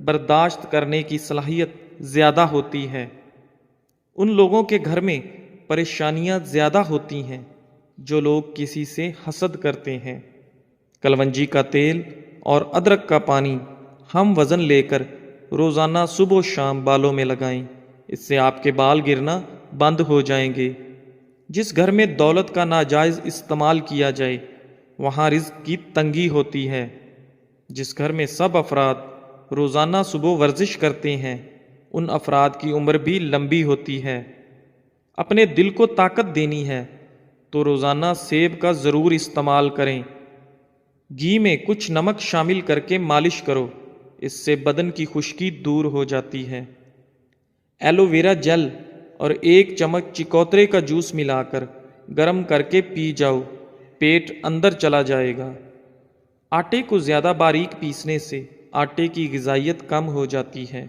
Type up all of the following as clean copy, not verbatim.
برداشت کرنے کی صلاحیت زیادہ ہوتی ہے۔ ان لوگوں کے گھر میں پریشانیاں زیادہ ہوتی ہیں جو لوگ کسی سے حسد کرتے ہیں۔ کلونجی کا تیل اور ادرک کا پانی ہم وزن لے کر روزانہ صبح و شام بالوں میں لگائیں، اس سے آپ کے بال گرنا بند ہو جائیں گے۔ جس گھر میں دولت کا ناجائز استعمال کیا جائے وہاں رزق کی تنگی ہوتی ہے۔ جس گھر میں سب افراد روزانہ صبح ورزش کرتے ہیں ان افراد کی عمر بھی لمبی ہوتی ہے۔ اپنے دل کو طاقت دینی ہے تو روزانہ سیب کا ضرور استعمال کریں۔ گھی میں کچھ نمک شامل کر کے مالش کرو، اس سے بدن کی خشکی دور ہو جاتی ہے۔ ایلو ویرا جیل اور 1 چمچ چکوترے کا جوس ملا کر گرم کر کے پی جاؤ، پیٹ اندر چلا جائے گا۔ آٹے کو زیادہ باریک پیسنے سے آٹے کی غذائیت کم ہو جاتی ہے۔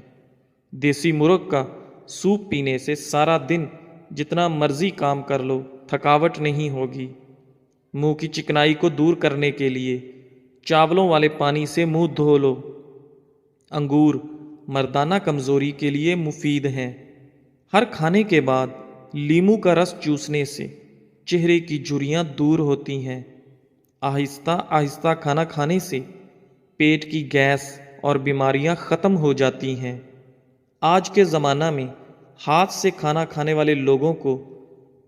دیسی مرغ کا سوپ پینے سے سارا دن جتنا مرضی کام کر لو تھکاوٹ نہیں ہوگی۔ منہ کی چکنائی کو دور کرنے کے لیے چاولوں والے پانی سے منہ دھو لو۔ انگور مردانہ کمزوری کے لیے مفید ہیں۔ ہر کھانے کے بعد لیموں کا رس چوسنے سے چہرے کی جھریاں دور ہوتی ہیں۔ آہستہ آہستہ کھانا کھانے سے پیٹ کی گیس اور بیماریاں ختم ہو جاتی ہیں۔ آج کے زمانہ میں ہاتھ سے کھانا کھانے والے لوگوں کو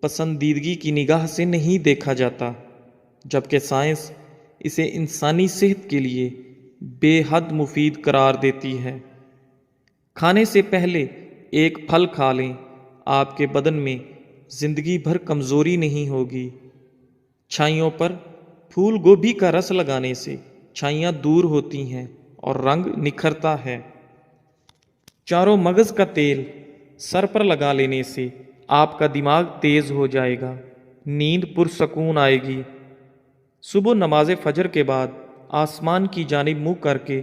پسندیدگی کی نگاہ سے نہیں دیکھا جاتا، جبکہ سائنس اسے انسانی صحت کے لیے بے حد مفید قرار دیتی ہے۔ کھانے سے پہلے 1 پھل کھا لیں، آپ کے بدن میں زندگی بھر کمزوری نہیں ہوگی۔ چھائیوں پر پھول گوبھی کا رس لگانے سے چھائیاں دور ہوتی ہیں اور رنگ نکھرتا ہے۔ چاروں مغز کا تیل سر پر لگا لینے سے آپ کا دماغ تیز ہو جائے گا، نیند پرسکون آئے گی۔ صبح نماز فجر کے بعد آسمان کی جانب منہ کر کے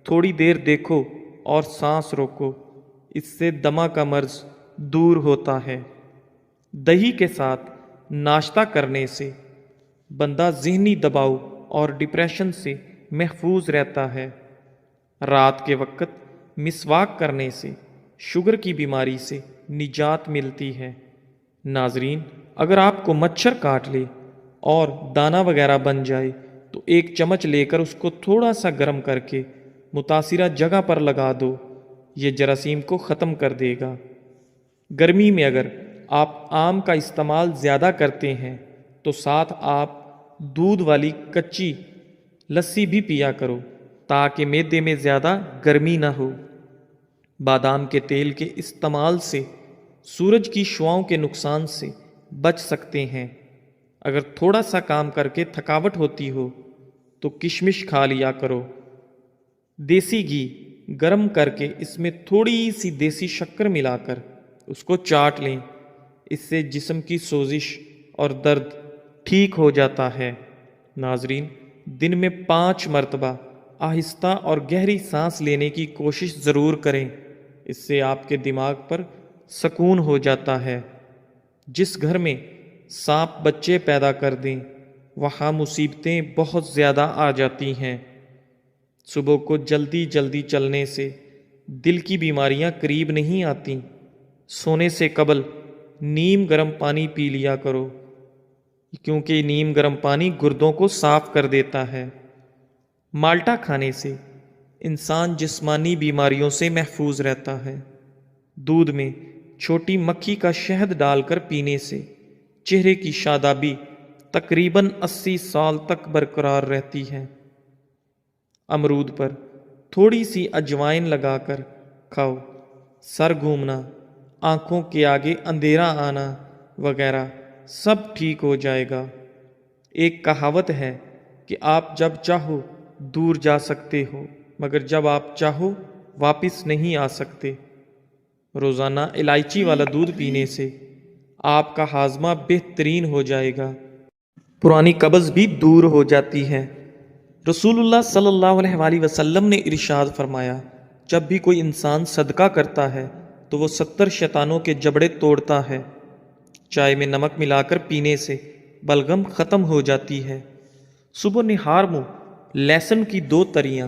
تھوڑی دیر دیکھو اور سانس روکو، اس سے دمہ کا مرض دور ہوتا ہے۔ دہی کے ساتھ ناشتہ کرنے سے بندہ ذہنی دباؤ اور ڈپریشن سے محفوظ رہتا ہے۔ رات کے وقت مسواک کرنے سے شوگر کی بیماری سے نجات ملتی ہے۔ ناظرین، اگر آپ کو مچھر کاٹ لے اور دانہ وغیرہ بن جائے تو 1 چمچ لے کر اس کو تھوڑا سا گرم کر کے متاثرہ جگہ پر لگا دو، یہ جراثیم کو ختم کر دے گا۔ گرمی میں اگر آپ آم کا استعمال زیادہ کرتے ہیں تو ساتھ آپ دودھ والی کچی لسی بھی پیا کرو تاکہ معدے میں زیادہ گرمی نہ ہو۔ بادام کے تیل کے استعمال سے سورج کی شعاؤں کے نقصان سے بچ سکتے ہیں۔ اگر تھوڑا سا کام کر کے تھکاوٹ ہوتی ہو تو کشمش کھا لیا کرو۔ دیسی گھی گرم کر کے اس میں تھوڑی سی دیسی شکر ملا کر اس کو چاٹ لیں، اس سے جسم کی سوزش اور درد ٹھیک ہو جاتا ہے۔ ناظرین، دن میں 5 مرتبہ آہستہ اور گہری سانس لینے کی کوشش ضرور کریں، اس سے آپ کے دماغ پر سکون ہو جاتا ہے۔ جس گھر میں سانپ بچے پیدا کر دیں وہاں مصیبتیں بہت زیادہ آ جاتی ہیں۔ صبح کو جلدی جلدی چلنے سے دل کی بیماریاں قریب نہیں آتیں۔ سونے سے قبل نیم گرم پانی پی لیا کرو، کیونکہ نیم گرم پانی گردوں کو صاف کر دیتا ہے۔ مالٹا کھانے سے انسان جسمانی بیماریوں سے محفوظ رہتا ہے۔ دودھ میں چھوٹی مکھی کا شہد ڈال کر پینے سے چہرے کی شادابی تقریباً 80 سال تک برقرار رہتی ہے۔ امرود پر تھوڑی سی اجوائن لگا کر کھاؤ، سر گھومنا، آنکھوں کے آگے اندھیرا آنا وغیرہ سب ٹھیک ہو جائے گا۔ ایک کہاوت ہے کہ آپ جب چاہو دور جا سکتے ہو مگر جب آپ چاہو واپس نہیں آ سکتے۔ روزانہ الائچی والا دودھ پینے سے آپ کا ہاضمہ بہترین ہو جائے گا، پرانی قبض بھی دور ہو جاتی ہے۔ رسول اللہ صلی اللہ علیہ وآلہ وسلم نے ارشاد فرمایا، جب بھی کوئی انسان صدقہ کرتا ہے تو وہ 70 شیطانوں کے جبڑے توڑتا ہے۔ چائے میں نمک ملا کر پینے سے بلغم ختم ہو جاتی ہے۔ صبح نہار منہ لہسن کی 2 تریاں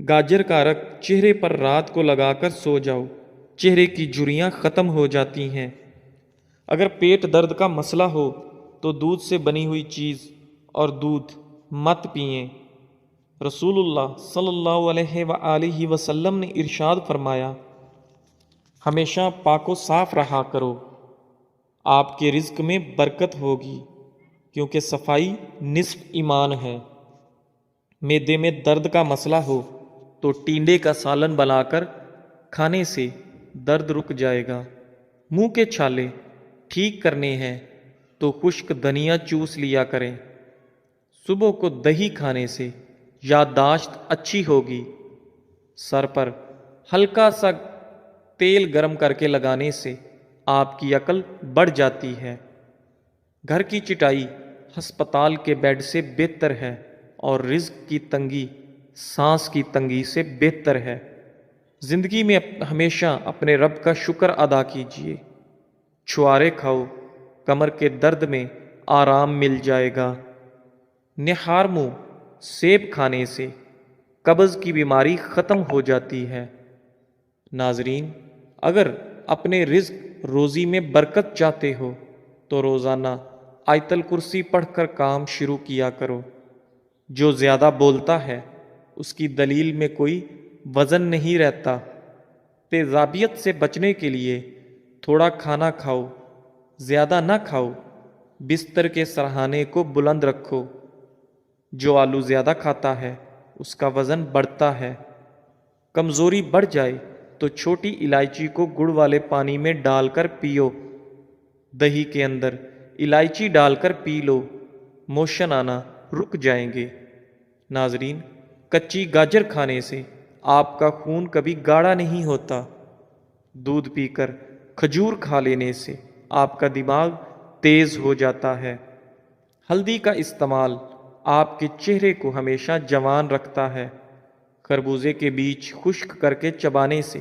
گاجر کا عرق چہرے پر رات کو لگا کر سو جاؤ، چہرے کی جھریاں ختم ہو جاتی ہیں۔ اگر پیٹ درد کا مسئلہ ہو تو دودھ سے بنی ہوئی چیز اور دودھ مت پئیں۔ رسول اللہ صلی اللہ علیہ وآلہ وسلم نے ارشاد فرمایا، ہمیشہ پاک و صاف رہا کرو، آپ کے رزق میں برکت ہوگی، کیونکہ صفائی نصف ایمان ہے۔ معدے میں درد کا مسئلہ ہو تو ٹینڈے کا سالن بنا کر کھانے سے درد رک جائے گا۔ منہ کے چھالے ٹھیک کرنے ہیں تو خشک دھنیا چوس لیا کریں۔ صبح کو دہی کھانے سے یادداشت اچھی ہوگی۔ سر پر ہلکا سا تیل گرم کر کے لگانے سے آپ کی عقل بڑھ جاتی ہے۔ گھر کی چٹائی ہسپتال کے بیڈ سے بہتر ہے، اور رزق کی تنگی سانس کی تنگی سے بہتر ہے۔ زندگی میں ہمیشہ اپنے رب کا شکر ادا کیجیے۔ چھوارے کھاؤ، کمر کے درد میں آرام مل جائے گا۔ نہار منہ سیب کھانے سے قبض کی بیماری ختم ہو جاتی ہے۔ ناظرین، اگر اپنے رزق روزی میں برکت چاہتے ہو تو روزانہ آیت الکرسی پڑھ کر کام شروع کیا کرو۔ جو زیادہ بولتا ہے اس کی دلیل میں کوئی وزن نہیں رہتا۔ تیزابیت سے بچنے کے لیے تھوڑا کھانا کھاؤ، زیادہ نہ کھاؤ۔ بستر کے سرہانے کو بلند رکھو۔ جو آلو زیادہ کھاتا ہے اس کا وزن بڑھتا ہے۔ کمزوری بڑھ جائے تو چھوٹی الائچی کو گڑ والے پانی میں ڈال کر پیو۔ دہی کے اندر الائچی ڈال کر پی لو، موشن آنا رک جائیں گے۔ ناظرین، کچی گاجر کھانے سے آپ کا خون کبھی گاڑھا نہیں ہوتا۔ دودھ پی کر کھجور کھا لینے سے آپ کا دماغ تیز ہو جاتا ہے۔ ہلدی کا استعمال آپ کے چہرے کو ہمیشہ جوان رکھتا ہے۔ خربوزے کے بیج خشک کر کے چبانے سے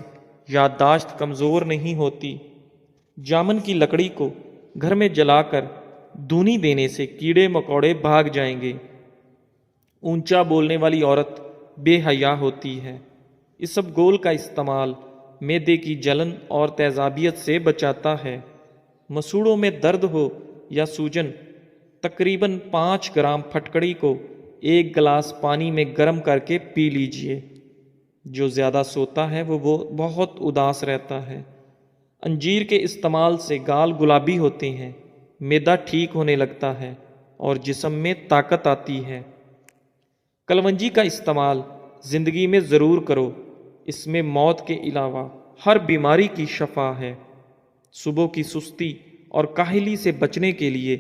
یادداشت کمزور نہیں ہوتی۔ جامن کی لکڑی کو گھر میں جلا کر دھونی دینے سے کیڑے مکوڑے بھاگ جائیں گے۔ اونچا بولنے والی عورت بے حیا ہوتی ہے۔ اسبگول کا استعمال معدے کی جلن اور تیزابیت سے بچاتا ہے۔ مسوڑوں میں درد ہو یا سوجن، تقریباً 5 گرام پھٹکڑی کو 1 گلاس پانی میں گرم کر کے پی لیجئے۔ جو زیادہ سوتا ہے وہ بہت اداس رہتا ہے۔ انجیر کے استعمال سے گال گلابی ہوتے ہیں، معدہ ٹھیک ہونے لگتا ہے اور جسم میں طاقت آتی ہے۔ کلونجی کا استعمال زندگی میں ضرور کرو، اس میں موت کے علاوہ ہر بیماری کی شفا ہے۔ صبح کی سستی اور کاہلی سے بچنے کے لیے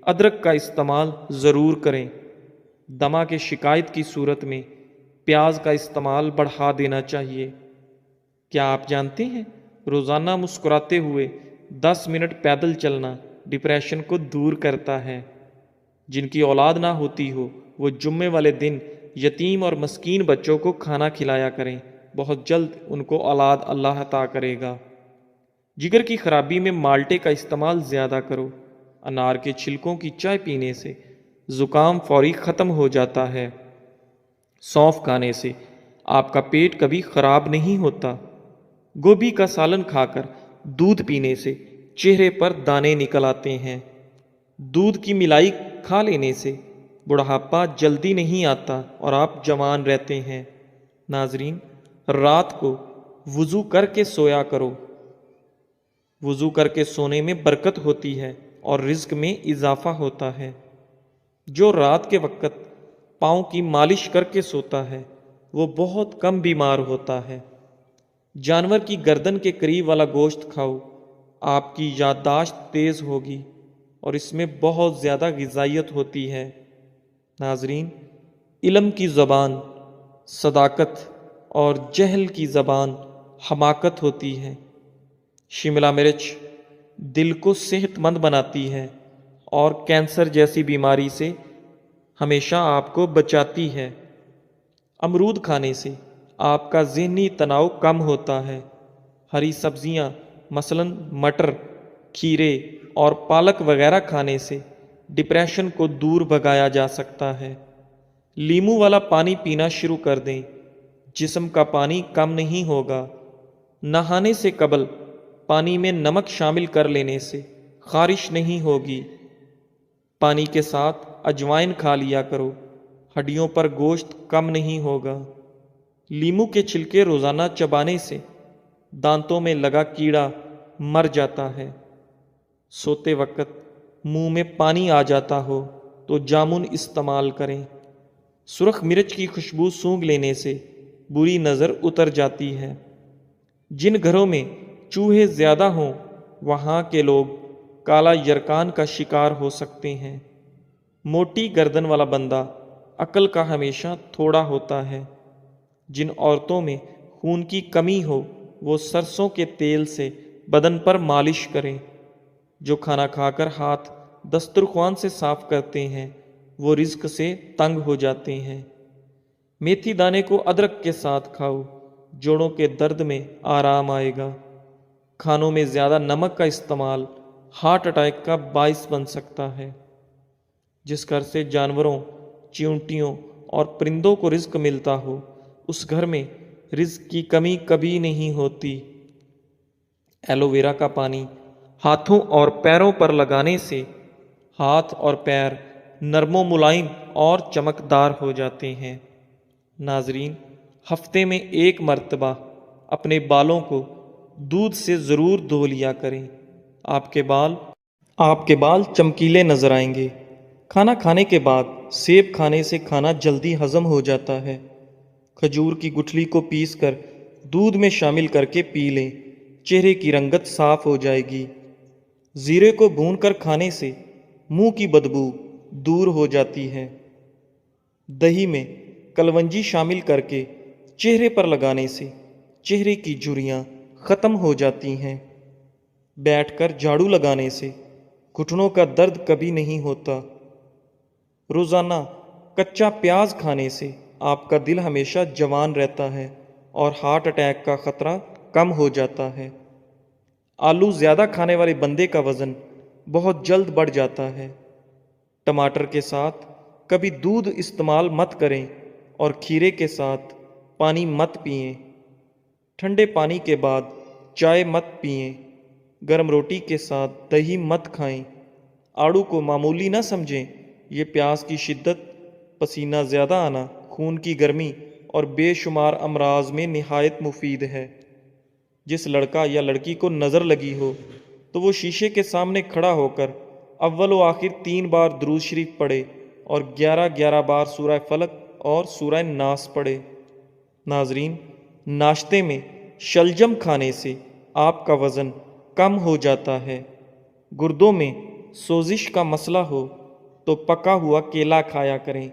ادرک کا استعمال ضرور کریں۔ دمہ کے شکایت کی صورت میں پیاز کا استعمال بڑھا دینا چاہیے۔ کیا آپ جانتے ہیں روزانہ مسکراتے ہوئے 10 منٹ پیدل چلنا ڈپریشن کو دور کرتا ہے؟ جن کی اولاد نہ ہوتی ہو وہ جمعے والے دن یتیم اور مسکین بچوں کو کھانا کھلایا کریں، بہت جلد ان کو اولاد اللہ عطا کرے گا۔ جگر کی خرابی میں مالٹے کا استعمال زیادہ کرو۔ انار کے چھلکوں کی چائے پینے سے زکام فوری ختم ہو جاتا ہے۔ سونف کھانے سے آپ کا پیٹ کبھی خراب نہیں ہوتا۔ گوبھی کا سالن کھا کر دودھ پینے سے چہرے پر دانے نکل آتے ہیں۔ دودھ کی ملائی کھا لینے سے بڑھاپا جلدی نہیں آتا اور آپ جوان رہتے ہیں۔ ناظرین، رات کو وضو کر کے سویا کرو۔ وضو کر کے سونے میں برکت ہوتی ہے اور رزق میں اضافہ ہوتا ہے۔ جو رات کے وقت پاؤں کی مالش کر کے سوتا ہے وہ بہت کم بیمار ہوتا ہے۔ جانور کی گردن کے قریب والا گوشت کھاؤ، آپ کی یادداشت تیز ہوگی اور اس میں بہت زیادہ غذائیت ہوتی ہے۔ ناظرین، علم کی زبان صداقت اور جہل کی زبان حماقت ہوتی ہے۔ شملہ مرچ دل کو صحت مند بناتی ہے اور کینسر جیسی بیماری سے ہمیشہ آپ کو بچاتی ہے۔ امرود کھانے سے آپ کا ذہنی تناؤ کم ہوتا ہے۔ ہری سبزیاں مثلاً مٹر، کھیرے اور پالک وغیرہ کھانے سے ڈپریشن کو دور بھگایا جا سکتا ہے۔ لیموں والا پانی پینا شروع کر دیں۔ جسم کا پانی کم نہیں ہوگا۔ نہانے سے قبل پانی میں نمک شامل کر لینے سے خارش نہیں ہوگی۔ پانی کے ساتھ اجوائن کھا لیا کرو، ہڈیوں پر گوشت کم نہیں ہوگا۔ لیمو کے چھلکے روزانہ چبانے سے دانتوں میں لگا کیڑا مر جاتا ہے۔ سوتے وقت منہ میں پانی آ جاتا ہو تو جامن استعمال کریں۔ سرخ مرچ کی خوشبو سونگھ لینے سے بری نظر اتر جاتی ہے۔ جن گھروں میں چوہے زیادہ ہوں وہاں کے لوگ کالا یرکان کا شکار ہو سکتے ہیں۔ موٹی گردن والا بندہ عقل کا ہمیشہ تھوڑا ہوتا ہے۔ جن عورتوں میں خون کی کمی ہو وہ سرسوں کے تیل سے بدن پر مالش کریں۔ جو کھانا کھا کر ہاتھ دسترخوان سے صاف کرتے ہیں وہ رزق سے تنگ ہو جاتے ہیں۔ میتھی دانے کو ادرک کے ساتھ کھاؤ، جوڑوں کے درد میں آرام آئے گا۔ کھانوں میں زیادہ نمک کا استعمال ہارٹ اٹیک کا باعث بن سکتا ہے۔ جس گھر سے جانوروں، چیونٹیوں اور پرندوں کو رزق ملتا ہو اس گھر میں رزق کی کمی کبھی نہیں ہوتی۔ ایلو ویرا کا پانی ہاتھوں اور پیروں پر لگانے سے ہاتھ اور پیر نرم و ملائم اور چمکدار ہو جاتے ہیں۔ ناظرین، ہفتے میں ایک مرتبہ اپنے بالوں کو دودھ سے ضرور دھو لیا کریں۔ آپ کے بال چمکیلے نظر آئیں گے۔ کھانا کھانے کے بعد سیب کھانے سے کھانا جلدی ہضم ہو جاتا ہے۔ کھجور کی گٹھلی کو پیس کر دودھ میں شامل کر کے پی لیں، چہرے کی رنگت صاف ہو جائے گی۔ زیرے کو بھون کر کھانے سے منہ کی بدبو دور ہو جاتی ہے۔ دہی میں کلونجی شامل کر کے چہرے پر لگانے سے چہرے کی جھریاں ختم ہو جاتی ہیں۔ بیٹھ کر جھاڑو لگانے سے گھٹنوں کا درد کبھی نہیں ہوتا۔ روزانہ کچا پیاز کھانے سے آپ کا دل ہمیشہ جوان رہتا ہے اور ہارٹ اٹیک کا خطرہ کم ہو جاتا ہے۔ آلو زیادہ کھانے والے بندے کا وزن بہت جلد بڑھ جاتا ہے۔ ٹماٹر کے ساتھ کبھی دودھ استعمال مت کریں اور کھیرے کے ساتھ پانی مت پئیں۔ ٹھنڈے پانی کے بعد چائے مت پئیں۔ گرم روٹی کے ساتھ دہی مت کھائیں۔ آڑو کو معمولی نہ سمجھیں، یہ پیاس کی شدت، پسینہ زیادہ آنا، خون کی گرمی اور بے شمار امراض میں نہایت مفید ہے۔ جس لڑکا یا لڑکی کو نظر لگی ہو تو وہ شیشے کے سامنے کھڑا ہو کر اول و آخر 3 بار درود شریف پڑھے اور 11 بار سورہ فلق اور سورہ ناس پڑھے۔ ناظرین، ناشتے میں شلجم کھانے سے آپ کا وزن کم ہو جاتا ہے۔ گردوں میں سوزش کا مسئلہ ہو تو پکا ہوا کیلا کھایا کریں،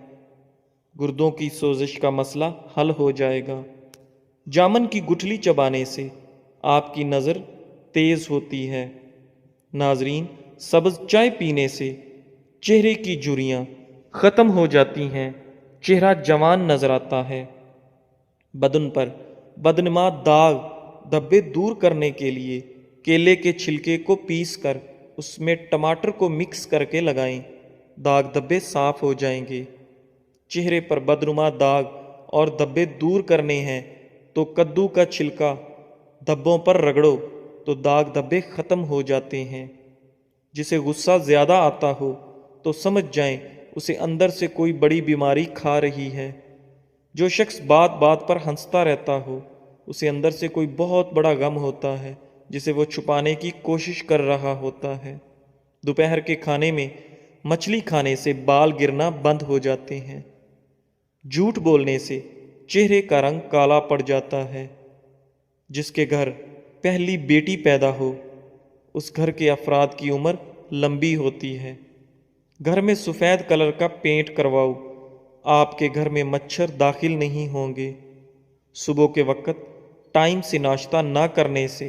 گردوں کی سوزش کا مسئلہ حل ہو جائے گا۔ جامن کی گٹھلی چبانے سے آپ کی نظر تیز ہوتی ہے۔ ناظرین، سبز چائے پینے سے چہرے کی جھریاں ختم ہو جاتی ہیں، چہرہ جوان نظر آتا ہے۔ بدن پر بدنما داغ دھبے دور کرنے کے لیے کیلے کے چھلکے کو پیس کر اس میں ٹماٹر کو مکس کر کے لگائیں، داغ دھبے صاف ہو جائیں گے۔ چہرے پر بدنما داغ اور دھبے دور کرنے ہیں تو کدو کا چھلکا دھبوں پر رگڑو تو داغ دھبے ختم ہو جاتے ہیں۔ جسے غصہ زیادہ آتا ہو تو سمجھ جائیں اسے اندر سے کوئی بڑی بیماری کھا رہی ہے۔ جو شخص بات بات پر ہنستا رہتا ہو اسے اندر سے کوئی بہت بڑا غم ہوتا ہے جسے وہ چھپانے کی کوشش کر رہا ہوتا ہے۔ دوپہر کے کھانے میں مچھلی کھانے سے بال گرنا بند ہو جاتے ہیں۔ جھوٹ بولنے سے چہرے کا رنگ کالا پڑ جاتا ہے۔ جس کے گھر پہلی بیٹی پیدا ہو اس گھر کے افراد کی عمر لمبی ہوتی ہے۔ گھر میں سفید کلر کا پینٹ کرواؤ، آپ کے گھر میں مچھر داخل نہیں ہوں گے۔ صبح کے وقت ٹائم سے ناشتہ نہ کرنے سے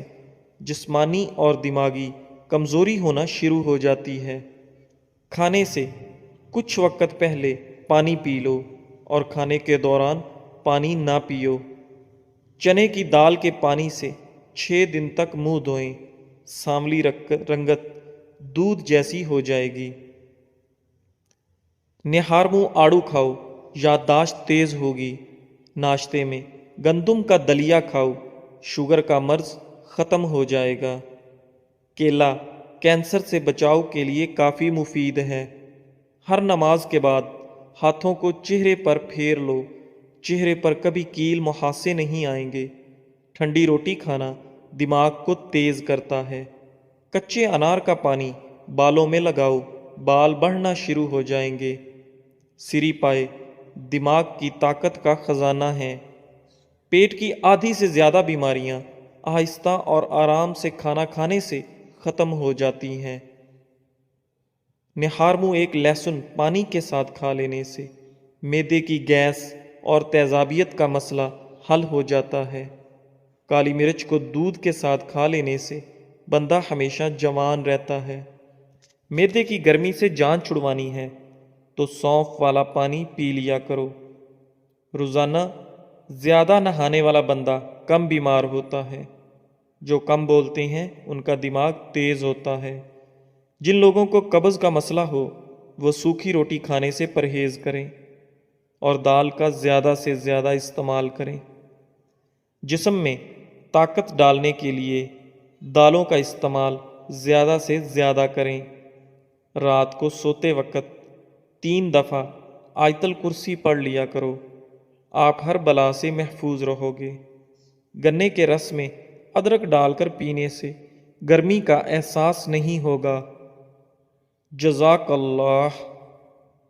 جسمانی اور دماغی کمزوری ہونا شروع ہو جاتی ہے۔ کھانے سے کچھ وقت پہلے پانی پی لو اور کھانے کے دوران پانی نہ پیو۔ چنے کی دال کے پانی سے 6 دن تک منہ دھوئیں، سانولی رنگت دودھ جیسی ہو جائے گی۔ نہار منہ آڑو کھاؤ، یادداشت تیز ہوگی۔ ناشتے میں گندم کا دلیا کھاؤ، شوگر کا مرض ختم ہو جائے گا۔ کیلا کینسر سے بچاؤ کے لیے کافی مفید ہے۔ ہر نماز کے بعد ہاتھوں کو چہرے پر پھیر لو، چہرے پر کبھی کیل محاسے نہیں آئیں گے۔ ٹھنڈی روٹی کھانا دماغ کو تیز کرتا ہے۔ کچے انار کا پانی بالوں میں لگاؤ، بال بڑھنا شروع ہو جائیں گے۔ سری پائے دماغ کی طاقت کا خزانہ ہے۔ پیٹ کی آدھی سے زیادہ بیماریاں آہستہ اور آرام سے کھانا کھانے سے ختم ہو جاتی ہیں۔ نہارمو ایک لہسن پانی کے ساتھ کھا لینے سے معدے کی گیس اور تیزابیت کا مسئلہ حل ہو جاتا ہے۔ کالی مرچ کو دودھ کے ساتھ کھا لینے سے بندہ ہمیشہ جوان رہتا ہے۔ معدے کی گرمی سے جان چھڑوانی ہے تو سونف والا پانی پی لیا کرو۔ روزانہ زیادہ نہانے والا بندہ کم بیمار ہوتا ہے۔ جو کم بولتے ہیں ان کا دماغ تیز ہوتا ہے۔ جن لوگوں کو قبض کا مسئلہ ہو وہ سوکھی روٹی کھانے سے پرہیز کریں اور دال کا زیادہ سے زیادہ استعمال کریں۔ جسم میں طاقت ڈالنے کے لیے دالوں کا استعمال زیادہ سے زیادہ کریں۔ رات کو سوتے وقت 3 دفعہ آیت الکرسی پڑھ لیا کرو، آپ ہر بلا سے محفوظ رہو گے۔ گنے کے رس میں ادرک ڈال کر پینے سے گرمی کا احساس نہیں ہوگا۔ جزاک اللہ۔